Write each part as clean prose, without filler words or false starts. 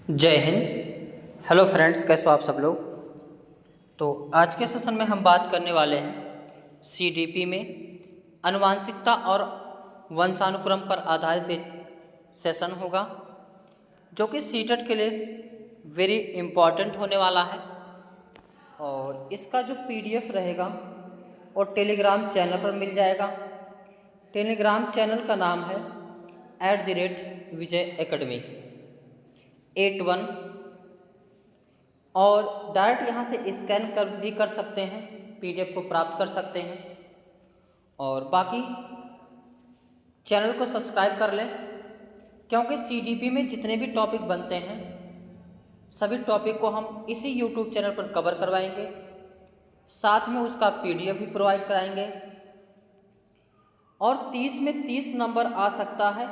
जय Hind. Hello friends, कैसे हो आप सब लोग। तो आज के सेशन में हम बात करने वाले हैं सीडीपी में आनुवांशिकता और वंशानुक्रम पर आधारित एक सेशन होगा जो कि सीटेट के लिए वेरी इम्पॉर्टेंट होने वाला है। और इसका जो पीडीएफ रहेगा वो टेलीग्राम चैनल पर मिल जाएगा। टेलीग्राम चैनल का नाम है @विजय एकेडमी 81। और डायरेक्ट यहाँ से स्कैन कर भी कर सकते हैं, पीडीएफ को प्राप्त कर सकते हैं। और बाकी चैनल को सब्सक्राइब कर लें, क्योंकि सीडीपी में जितने भी टॉपिक बनते हैं सभी टॉपिक को हम इसी यूट्यूब चैनल पर कवर करवाएंगे, साथ में उसका पीडीएफ भी प्रोवाइड कराएंगे। और 30 में 30 नंबर आ सकता है,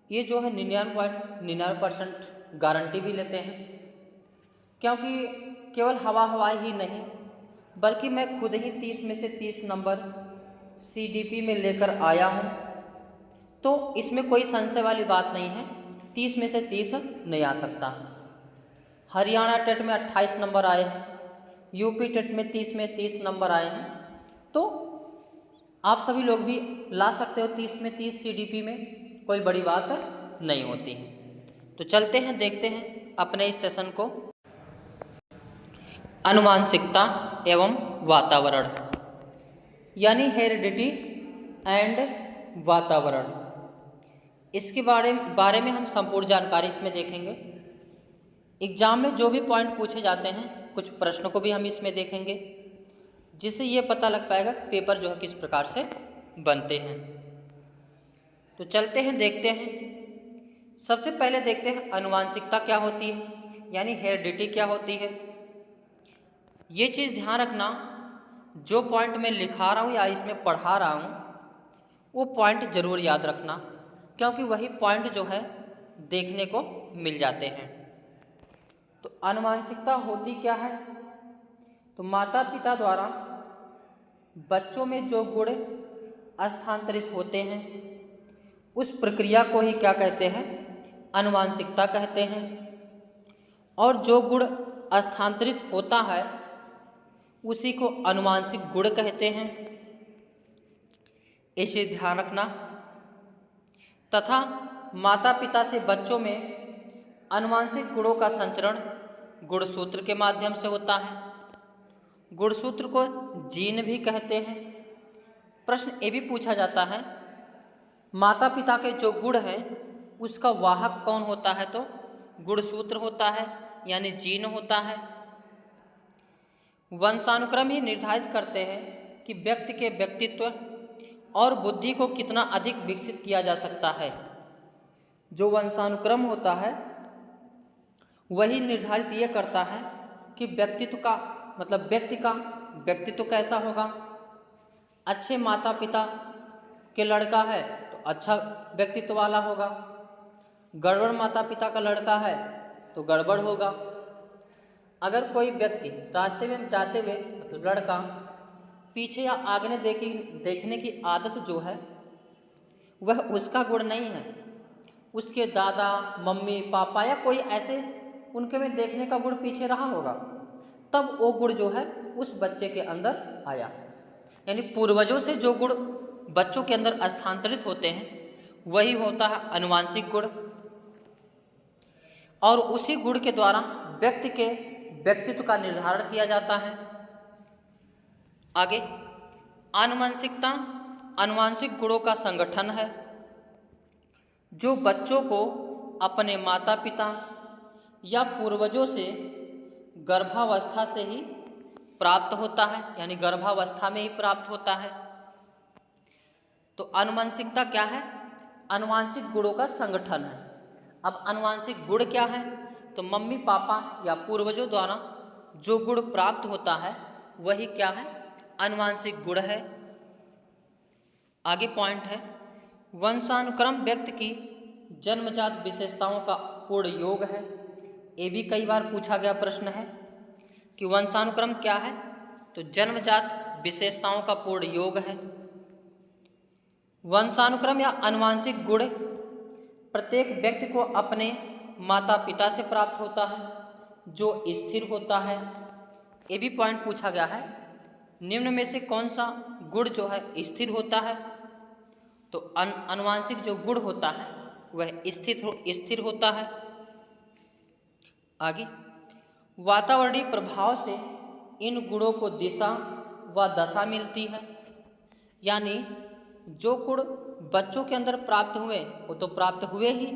ये जो है 99.99% गारंटी भी लेते हैं, क्योंकि केवल हवा ही नहीं बल्कि मैं खुद ही 30 में से 30 नंबर सीडीपी में लेकर आया हूँ। तो इसमें कोई संशय वाली बात नहीं है, 30 में से 30 नहीं आ सकता। हरियाणा टेट में 28 नंबर आए हैं, यूपी टेट में 30 नंबर आए हैं। तो आप सभी लोग भी ला सकते हो 30 में 30 सीडीपी में, कोई बड़ी बात नहीं होती है। तो चलते हैं, देखते हैं अपने इस सेशन को। आनुवांशिकता एवं वातावरण यानी हेरिडिटी एंड वातावरण, इसके बारे में हम संपूर्ण जानकारी इसमें देखेंगे। एग्जाम में जो भी पॉइंट पूछे जाते हैं, कुछ प्रश्नों को भी हम इसमें देखेंगे, जिससे ये पता लग पाएगा पेपर जो है किस प्रकार से बनते हैं। तो चलते हैं, देखते हैं। सबसे पहले देखते हैं आनुवांशिकता क्या होती है, यानी हेरिडिटी क्या होती है। ये चीज़ ध्यान रखना, जो पॉइंट मैं लिखा रहा हूँ या इसमें पढ़ा रहा हूँ वो पॉइंट ज़रूर याद रखना, क्योंकि वही पॉइंट जो है देखने को मिल जाते हैं। तो आनुवांशिकता होती क्या है, तो माता पिता द्वारा बच्चों में जो गुण स्थानांतरित होते हैं उस प्रक्रिया को ही क्या कहते हैं, आनुवांशिकता कहते हैं। और जो गुण स्थानांतरित होता है उसी को आनुवांशिक गुण कहते हैं, इसे ध्यान रखना। तथा माता पिता से बच्चों में आनुवांशिक गुणों का संचरण गुणसूत्र के माध्यम से होता है। गुणसूत्र को जीन भी कहते हैं। प्रश्न ये भी पूछा जाता है, माता पिता के जो गुण हैं उसका वाहक कौन होता है, तो गुणसूत्र होता है, यानी जीन होता है। वंशानुक्रम ही निर्धारित करते हैं कि व्यक्ति के व्यक्तित्व और बुद्धि को कितना अधिक विकसित किया जा सकता है। जो वंशानुक्रम होता है वही निर्धारित ये करता है कि व्यक्तित्व का मतलब व्यक्ति का व्यक्तित्व कैसा होगा। अच्छे माता पिता के लड़का है तो अच्छा व्यक्तित्व वाला होगा, गड़बड़ माता पिता का लड़का है तो गड़बड़ होगा। अगर कोई व्यक्ति रास्ते में जाते हुए मतलब लड़का पीछे या आगे देखने की आदत जो है वह उसका गुण नहीं है, उसके दादा मम्मी पापा या कोई ऐसे उनके में देखने का गुण पीछे रहा होगा, तब वो गुण जो है उस बच्चे के अंदर आया। यानी पूर्वजों से जो गुण बच्चों के अंदर स्थानांतरित होते हैं वही होता है आनुवांशिक गुण। और उसी गुण के द्वारा व्यक्ति के व्यक्तित्व का निर्धारण किया जाता है। आगे, आनुवंशिकता आनुवांशिक गुणों का संगठन है जो बच्चों को अपने माता पिता या पूर्वजों से गर्भावस्था से ही प्राप्त होता है, यानी गर्भावस्था में ही प्राप्त होता है। तो आनुवंशिकता क्या है, आनुवांशिक गुणों का संगठन है। अब आनुवांशिक गुण क्या है, तो मम्मी पापा या पूर्वजों द्वारा जो गुण प्राप्त होता है वही क्या है, आनुवांशिक गुण है। आगे पॉइंट है, वंशानुक्रम व्यक्ति की जन्मजात विशेषताओं का पूर्ण योग है। ये भी कई बार पूछा गया प्रश्न है कि वंशानुक्रम क्या है, तो जन्मजात विशेषताओं का पूर्ण योग है। वंशानुक्रम या आनुवांशिक गुण प्रत्येक व्यक्ति को अपने माता पिता से प्राप्त होता है, जो स्थिर होता है। ये भी पॉइंट पूछा गया है, निम्न में से कौन सा गुण जो है स्थिर होता है? तो आनुवांशिक जो गुण होता है वह स्थिर होता है। आगे, वातावरणीय प्रभाव से इन गुणों को दिशा व दशा मिलती है। यानी जो गुण बच्चों के अंदर प्राप्त हुए वो तो प्राप्त हुए ही,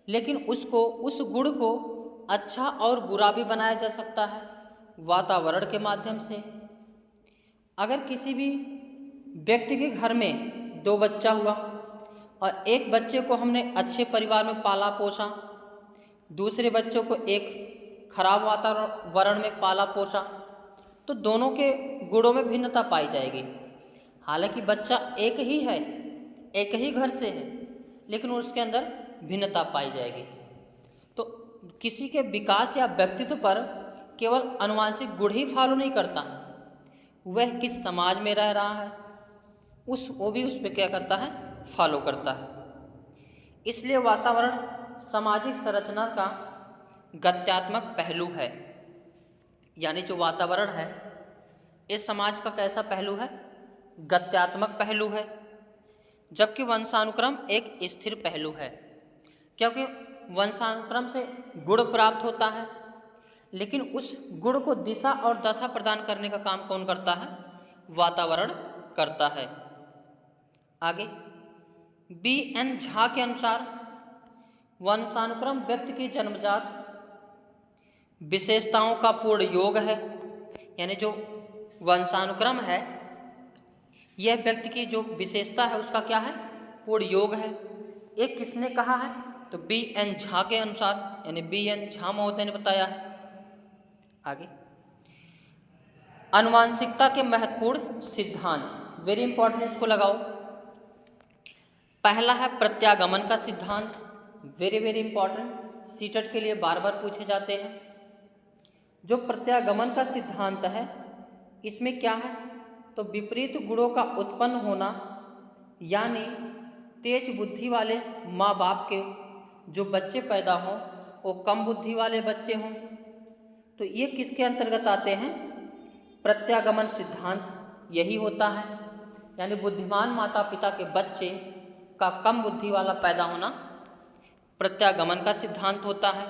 लेकिन उस गुण को अच्छा और बुरा भी बनाया जा सकता है वातावरण के माध्यम से। अगर किसी भी व्यक्ति के घर में 2 बच्चा हुआ और एक बच्चे को हमने अच्छे परिवार में पाला पोसा, दूसरे बच्चों को एक खराब वातावरण में पाला पोसा, तो दोनों के गुणों में भिन्नता पाई जाएगी। हालांकि बच्चा एक ही है, एक ही घर से है, लेकिन उसके अंदर भिन्नता पाई जाएगी। तो किसी के विकास या व्यक्तित्व पर केवल आनुवांशिक गुण ही फॉलो नहीं करता है, वह किस समाज में रह रहा है वो भी उस पर क्या करता है, फॉलो करता है। इसलिए वातावरण सामाजिक संरचना का गत्यात्मक पहलू है। यानी जो वातावरण है इस समाज का कैसा पहलू है? गत्यात्मक पहलू है। जबकि वंशानुक्रम एक स्थिर पहलू है, क्योंकि वंशानुक्रम से गुण प्राप्त होता है, लेकिन उस गुण को दिशा और दशा प्रदान करने का काम कौन करता है? वातावरण करता है। आगे, B.N. झा के अनुसार वंशानुक्रम व्यक्ति की जन्मजात विशेषताओं का पूर्ण योग है। यानी जो वंशानुक्रम है यह व्यक्ति की जो विशेषता है उसका क्या है? पूर्ण योग है। ये किसने कहा है? तो B.N. झा के अनुसार, यानी B.N. झा महोदय ने बताया है। आगे, आनुवांशिकता के महत्वपूर्ण सिद्धांत, वेरी इंपॉर्टेंट, इसको लगाओ। पहला है प्रत्यागमन का सिद्धांत, वेरी वेरी इंपॉर्टेंट, सीटेट के लिए बार बार पूछे जाते हैं। जो प्रत्यागमन का सिद्धांत है इसमें क्या है? तो विपरीत गुणों का उत्पन्न होना, यानी तेज बुद्धि वाले माँ बाप के जो बच्चे पैदा हों वो कम बुद्धि वाले बच्चे हों, तो ये किसके अंतर्गत आते हैं? प्रत्यागमन सिद्धांत यही होता है। यानी बुद्धिमान माता पिता के बच्चे का कम बुद्धि वाला पैदा होना प्रत्यागमन का सिद्धांत होता है।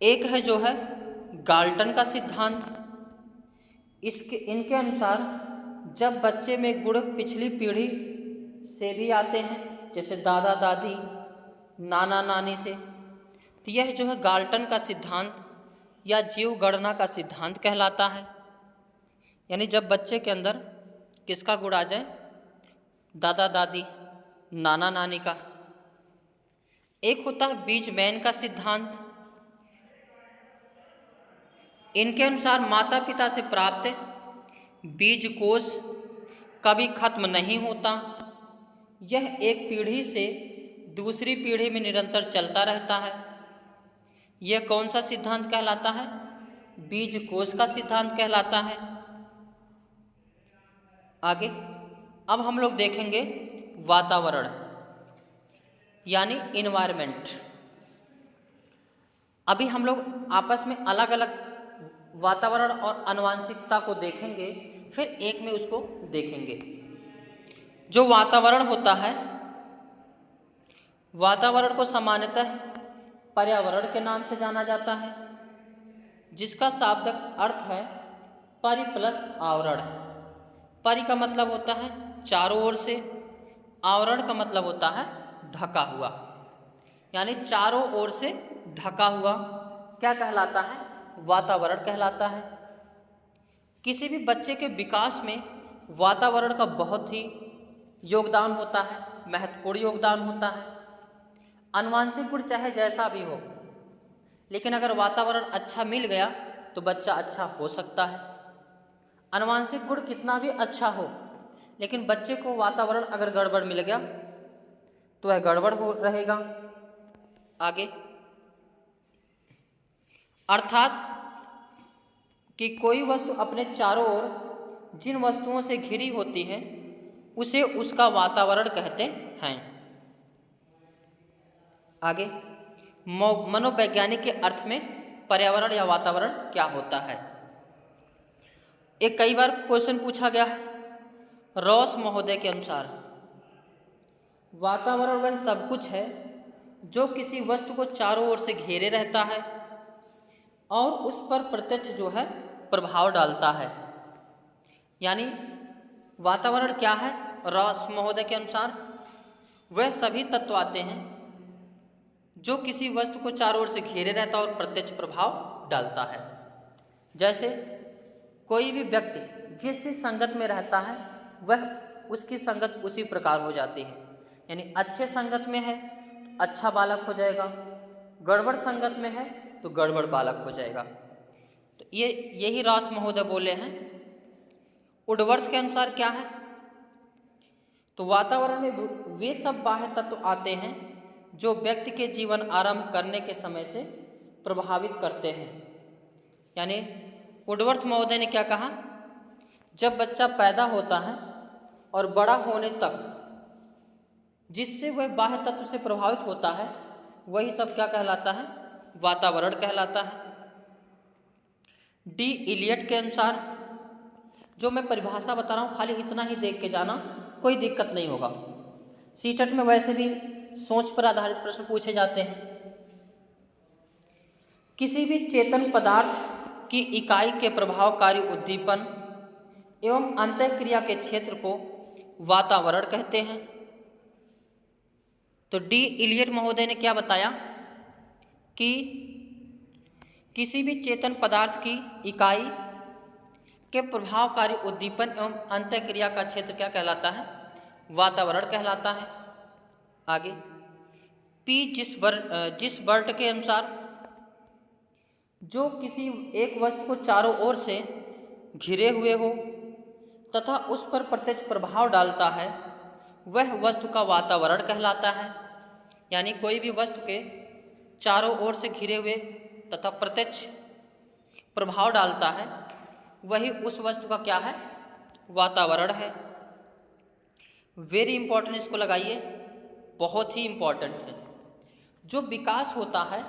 एक है जो है गाल्टन का सिद्धांत। इनके अनुसार जब बच्चे में गुण पिछली पीढ़ी से भी आते हैं, जैसे दादा दादी नाना नानी से, तो यह जो है गाल्टन का सिद्धांत या जीव गणना का सिद्धांत कहलाता है। यानी जब बच्चे के अंदर किसका गुण आ जाए? दादा दादी नाना नानी का। एक होता है बीजमैन का सिद्धांत। इनके अनुसार माता पिता से प्राप्त बीज कोष कभी खत्म नहीं होता, यह एक पीढ़ी से दूसरी पीढ़ी में निरंतर चलता रहता है। यह कौन सा सिद्धांत कहलाता है? बीज कोष का सिद्धांत कहलाता है। आगे, अब हम लोग देखेंगे वातावरण यानी इन्वायरमेंट। अभी हम लोग आपस में अलग अलग वातावरण और आनुवांशिकता को देखेंगे, फिर एक में उसको देखेंगे। जो वातावरण होता है, वातावरण को सामान्यतः पर्यावरण के नाम से जाना जाता है, जिसका शाब्दिक अर्थ है परि प्लस आवरण। परि का मतलब होता है चारों ओर से, आवरण का मतलब होता है ढका हुआ। यानी चारों ओर से ढका हुआ क्या कहलाता है? वातावरण कहलाता है। किसी भी बच्चे के विकास में वातावरण का बहुत ही योगदान होता है, महत्वपूर्ण योगदान होता है। आनुवांशिक गुण चाहे जैसा भी हो, लेकिन अगर वातावरण अच्छा मिल गया तो बच्चा अच्छा हो सकता है। आनुवांशिक गुण कितना भी अच्छा हो, लेकिन बच्चे को वातावरण अगर गड़बड़ मिल गया तो वह गड़बड़ हो रहेगा। आगे, अर्थात कि कोई वस्तु अपने चारों ओर जिन वस्तुओं से घिरी होती है उसे उसका वातावरण कहते हैं। आगे, मनोवैज्ञानिक के अर्थ में पर्यावरण या वातावरण क्या होता है। एक कई बार क्वेश्चन पूछा गया है। रॉस महोदय के अनुसार वातावरण वह सब कुछ है जो किसी वस्तु को चारों ओर से घेरे रहता है और उस पर प्रत्यक्ष जो है प्रभाव डालता है। यानी वातावरण क्या है रॉस महोदय के अनुसार, वह सभी तत्व आते हैं जो किसी वस्तु को चारों ओर से घेरे रहता है और प्रत्यक्ष प्रभाव डालता है। जैसे कोई भी व्यक्ति जिस संगत में रहता है वह उसकी संगत उसी प्रकार हो जाती है। यानी अच्छे संगत में है तो अच्छा बालक हो जाएगा, गड़बड़ संगत में है तो गड़बड़ बालक हो जाएगा। तो यही रॉस महोदय बोले हैं। वुडवर्थ के अनुसार क्या है, तो वातावरण में वे सब बाह्य तत्व आते हैं जो व्यक्ति के जीवन आरंभ करने के समय से प्रभावित करते हैं। यानी वुडवर्थ महोदय ने क्या कहा, जब बच्चा पैदा होता है और बड़ा होने तक जिससे वह बाह्य तत्व से प्रभावित होता है वही सब क्या कहलाता है, वातावरण कहलाता है। डी इलियट के अनुसार, जो मैं परिभाषा बता रहा हूँ खाली इतना ही देख के जाना, कोई दिक्कत नहीं होगा। सीटेट में वैसे भी सोच पर आधारित प्रश्न पूछे जाते हैं। किसी भी चेतन पदार्थ की इकाई के प्रभावकारी उद्दीपन एवं अंतःक्रिया के क्षेत्र को वातावरण कहते हैं। तो डी इलियट महोदय ने क्या बताया कि किसी भी चेतन पदार्थ की इकाई के प्रभावकारी उद्दीपन एवं अंतःक्रिया का क्षेत्र क्या कहलाता है, वातावरण कहलाता है। आगे, पी जिसबर्ट के अनुसार, जो किसी एक वस्तु को चारों ओर से घिरे हुए हो तथा उस पर प्रत्यक्ष प्रभाव डालता है वह वस्तु का वातावरण कहलाता है। यानी कोई भी वस्तु के चारों ओर से घिरे हुए तथा प्रत्यक्ष प्रभाव डालता है वही उस वस्तु का क्या है, वातावरण है। वेरी इंपॉर्टेंट, इसको लगाइए, बहुत ही इंपॉर्टेंट है। जो विकास होता है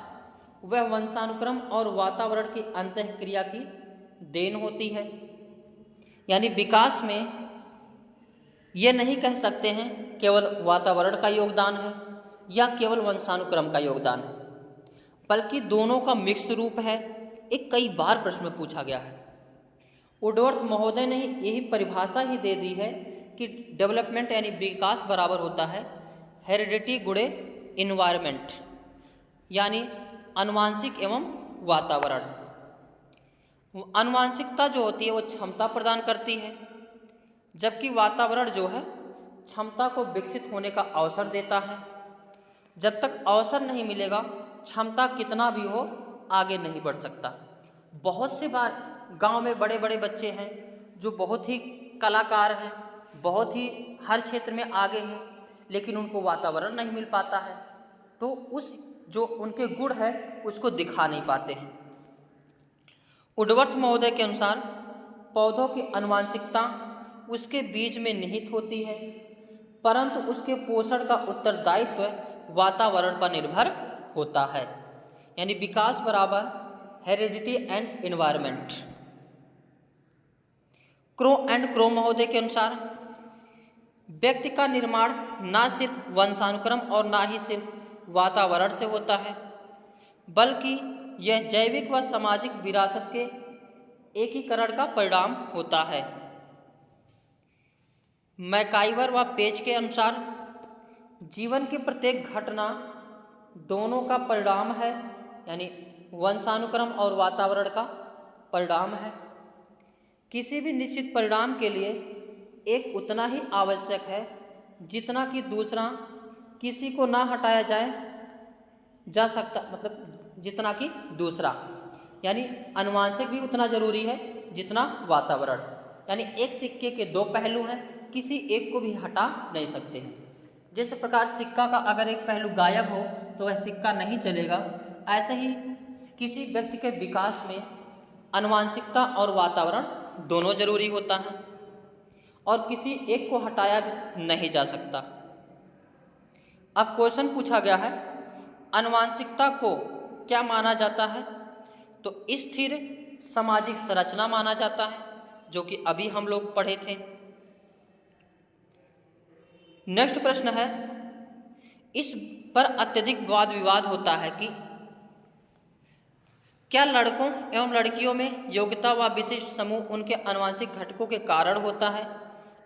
वह वंशानुक्रम और वातावरण की अंतःक्रिया की देन होती है। यानी विकास में ये नहीं कह सकते हैं केवल वातावरण का योगदान है या केवल वंशानुक्रम का योगदान है, बल्कि दोनों का मिक्स रूप है। एक कई बार प्रश्न में पूछा गया है। वुडवर्थ महोदय ने यही परिभाषा ही दे दी है कि डेवलपमेंट यानी विकास बराबर होता है हेरिडिटी गुणे इन्वायरमेंट, यानी आनुवांशिक एवं वातावरण। आनुवांशिकता जो होती है वो क्षमता प्रदान करती है, जबकि वातावरण जो है क्षमता को विकसित होने का अवसर देता है। जब तक अवसर नहीं मिलेगा क्षमता कितना भी हो आगे नहीं बढ़ सकता। बहुत से बार गांव में बड़े बड़े बच्चे हैं जो बहुत ही कलाकार हैं, बहुत ही हर क्षेत्र में आगे हैं, लेकिन उनको वातावरण नहीं मिल पाता है, तो उस जो उनके गुण है उसको दिखा नहीं पाते हैं। वुडवर्थ महोदय के अनुसार पौधों की आनुवांशिकता उसके बीज में निहित होती है, परंतु उसके पोषण का उत्तरदायित्व वातावरण पर निर्भर होता है। यानी विकास बराबर हेरिडिटी एंड एनवायरनमेंट। क्रो महोदय के अनुसार व्यक्ति का निर्माण ना सिर्फ वंशानुक्रम और ना ही सिर्फ वातावरण से होता है, बल्कि यह जैविक व सामाजिक विरासत के एकीकरण का परिणाम होता है। मैकाइवर व पेज के अनुसार जीवन की प्रत्येक घटना दोनों का परिणाम है, यानी वंशानुक्रम और वातावरण का परिणाम है। किसी भी निश्चित परिणाम के लिए एक उतना ही आवश्यक है जितना कि दूसरा किसी को ना हटाया जा सकता, मतलब जितना कि दूसरा, यानी आनुवांशिक भी उतना जरूरी है जितना वातावरण। यानी एक सिक्के के दो पहलू हैं, किसी एक को भी हटा नहीं सकते हैं। जिस प्रकार सिक्का का अगर एक पहलू गायब हो तो वह सिक्का नहीं चलेगा, ऐसे ही किसी व्यक्ति के विकास में आनुवांशिकता और वातावरण दोनों जरूरी होता है और किसी एक को हटाया नहीं जा सकता। अब क्वेश्चन पूछा गया है आनुवांशिकता को क्या माना जाता है? तो स्थिर सामाजिक संरचना माना जाता है, जो कि अभी हम लोग पढ़े थे। नेक्स्ट प्रश्न है, इस पर अत्यधिक वाद विवाद होता है कि क्या लड़कों एवं लड़कियों में योग्यता व विशिष्ट समूह उनके आनुवंशिक घटकों के कारण होता है?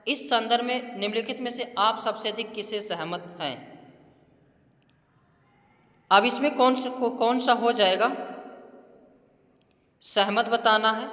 इस संदर्भ में निम्नलिखित में से आप सबसे अधिक किससे सहमत हैं? अब इसमें कौन सा हो जाएगा? सहमत बताना है,